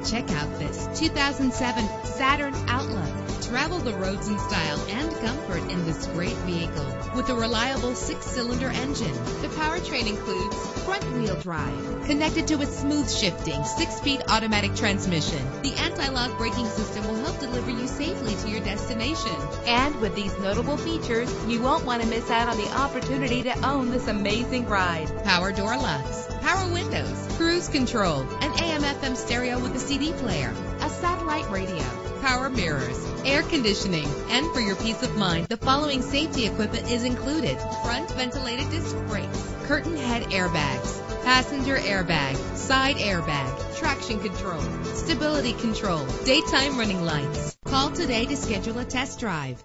Check out this 2007 Saturn Outlook. Travel the roads in style and comfort in this great vehicle with a reliable 6-cylinder engine. The powertrain includes front-wheel drive connected to a smooth shifting 6-speed automatic transmission. The anti-lock braking system will help deliver you safely to your destination. And with these notable features, you won't want to miss out on the opportunity to own this amazing ride. Power door locks, power windows, cruise control, an AM/FM stereo with a CD player, a satellite radio, power mirrors, air conditioning. And for your peace of mind, the following safety equipment is included: front ventilated disc brakes, curtain head airbags, passenger airbag, side airbag, traction control, stability control, daytime running lights. Call today to schedule a test drive.